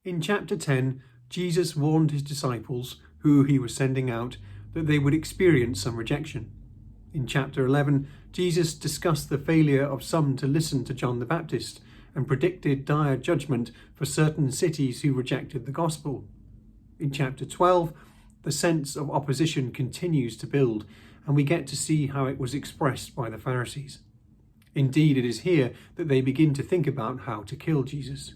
In chapter 10, Jesus warned his disciples, who he was sending out, that they would experience some rejection. In chapter 11, Jesus discussed the failure of some to listen to John the Baptist and predicted dire judgment for certain cities who rejected the gospel. In chapter 12, the sense of opposition continues to build, and we get to see how it was expressed by the Pharisees. Indeed, it is here that they begin to think about how to kill Jesus.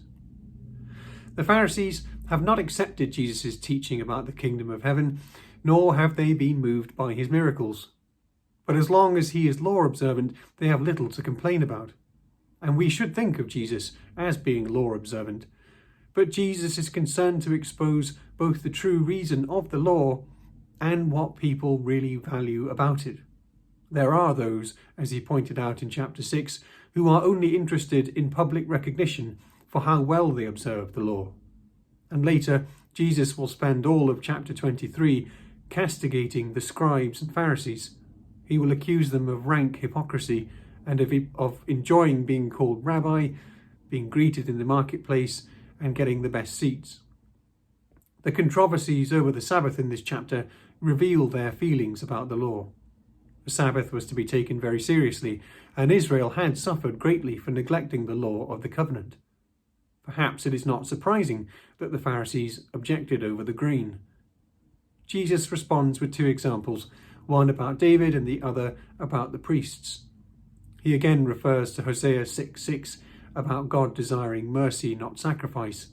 The Pharisees have not accepted Jesus' teaching about the kingdom of heaven, nor have they been moved by his miracles. But as long as he is law observant, they have little to complain about. And we should think of Jesus as being law observant. But Jesus is concerned to expose both the true reason of the law and what people really value about it. There are those, as he pointed out in chapter 6, who are only interested in public recognition for how well they observe the law. And later, Jesus will spend all of chapter 23 castigating the Scribes and Pharisees. He will accuse them of rank hypocrisy and of enjoying being called rabbi, being greeted in the marketplace, and getting the best seats. The controversies over the Sabbath in this chapter reveal their feelings about the law. The Sabbath was to be taken very seriously, and Israel had suffered greatly for neglecting the law of the covenant. Perhaps it is not surprising that the Pharisees objected over the grain. Jesus responds with two examples, one about David and the other about the priests. He again refers to Hosea 6:6 about God desiring mercy, not sacrifice,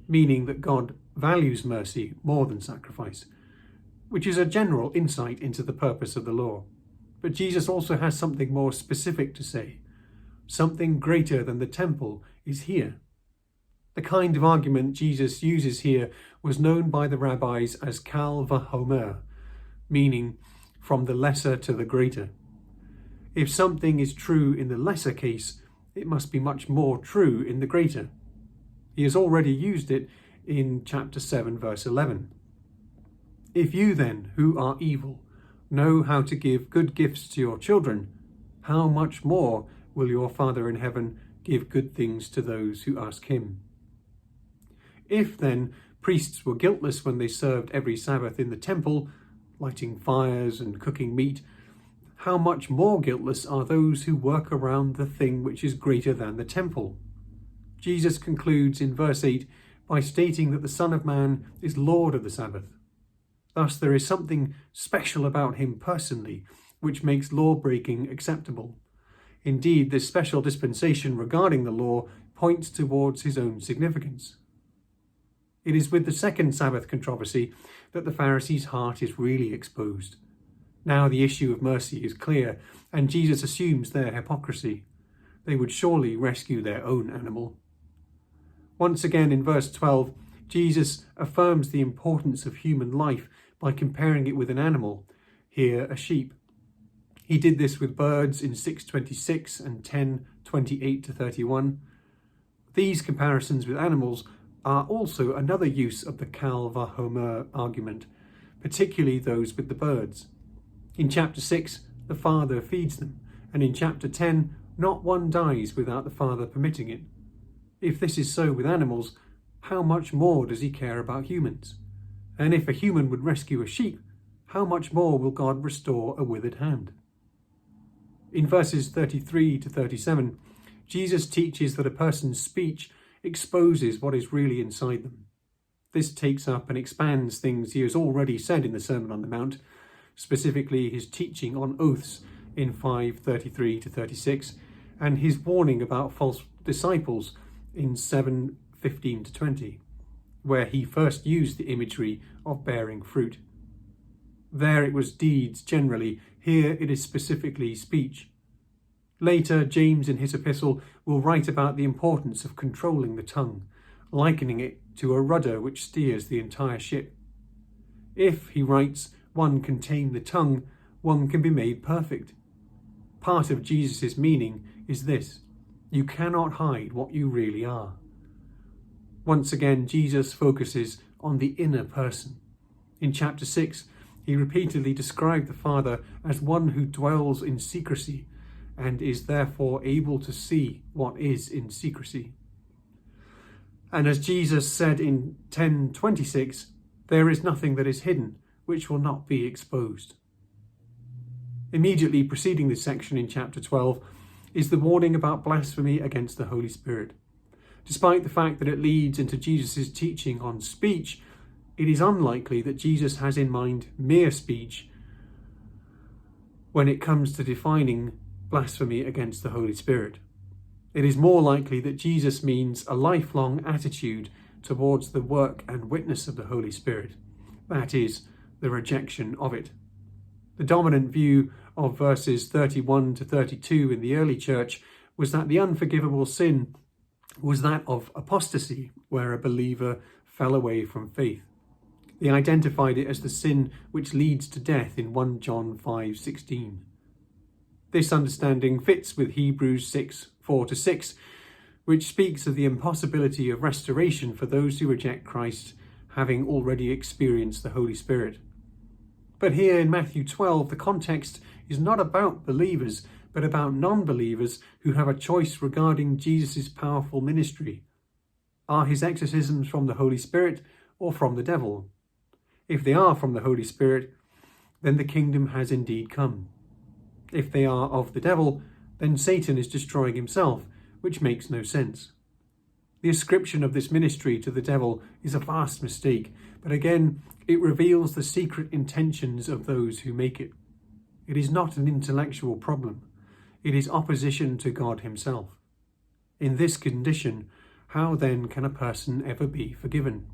meaning that God values mercy more than sacrifice, which is a general insight into the purpose of the law. But Jesus also has something more specific to say. Something greater than the temple is here. The kind of argument Jesus uses here was known by the rabbis as kal vahomer, meaning from the lesser to the greater. If something is true in the lesser case, it must be much more true in the greater. He has already used it in chapter 7, verse 11. If you then, who are evil, know how to give good gifts to your children, how much more will your Father in heaven give good things to those who ask him? If then priests were guiltless when they served every Sabbath in the temple, lighting fires and cooking meat, how much more guiltless are those who work around the thing which is greater than the temple? Jesus concludes in verse 8 by stating that the Son of Man is Lord of the Sabbath. Thus there is something special about him personally, which makes law-breaking acceptable. Indeed, this special dispensation regarding the law points towards his own significance. It is with the second Sabbath controversy that the Pharisees' heart is really exposed. Now the issue of mercy is clear, and Jesus assumes their hypocrisy. They would surely rescue their own animal. Once again in verse 12, Jesus affirms the importance of human life by comparing it with an animal, here a sheep. He did this with birds in 6:26 and 10:28-31. These comparisons with animals are also another use of the kal vahomer argument, particularly those with the birds. In chapter 6, the Father feeds them, and in chapter 10, not one dies without the Father permitting it. If this is so with animals, how much more does he care about humans? And if a human would rescue a sheep, how much more will God restore a withered hand? In verses 33-37, Jesus teaches that a person's speech exposes what is really inside them. This takes up and expands things he has already said in the Sermon on the Mount, specifically his teaching on oaths in 5:33-36, and his warning about false disciples in 7:15-20, where he first used the imagery of bearing fruit. There it was deeds generally, here it is specifically speech. Later, James in his epistle will write about the importance of controlling the tongue, likening it to a rudder which steers the entire ship. If, he writes, one can tame the tongue, one can be made perfect. Part of Jesus' meaning is this: you cannot hide what you really are. Once again, Jesus focuses on the inner person. In chapter 6, he repeatedly described the Father as one who dwells in secrecy and is therefore able to see what is in secrecy. And as Jesus said in 10:26, there is nothing that is hidden which will not be exposed. Immediately preceding this section in chapter 12 is the warning about blasphemy against the Holy Spirit. Despite the fact that it leads into Jesus' teaching on speech, it is unlikely that Jesus has in mind mere speech when it comes to defining blasphemy against the Holy Spirit. It is more likely that Jesus means a lifelong attitude towards the work and witness of the Holy Spirit. That is, the rejection of it. The dominant view of verses 31 to 32 in the early church was that the unforgivable sin was that of apostasy, where a believer fell away from faith. They identified it as the sin which leads to death in 1 John 5:16. This understanding fits with Hebrews 6:4-6, which speaks of the impossibility of restoration for those who reject Christ, having already experienced the Holy Spirit. But here in Matthew 12, the context is not about believers, but about non-believers who have a choice regarding Jesus' powerful ministry. Are his exorcisms from the Holy Spirit or from the devil? If they are from the Holy Spirit, then the kingdom has indeed come. If they are of the devil, then Satan is destroying himself, which makes no sense. The ascription of this ministry to the devil is a vast mistake, but again, it reveals the secret intentions of those who make it. It is not an intellectual problem. It is opposition to God himself. In this condition, how then can a person ever be forgiven?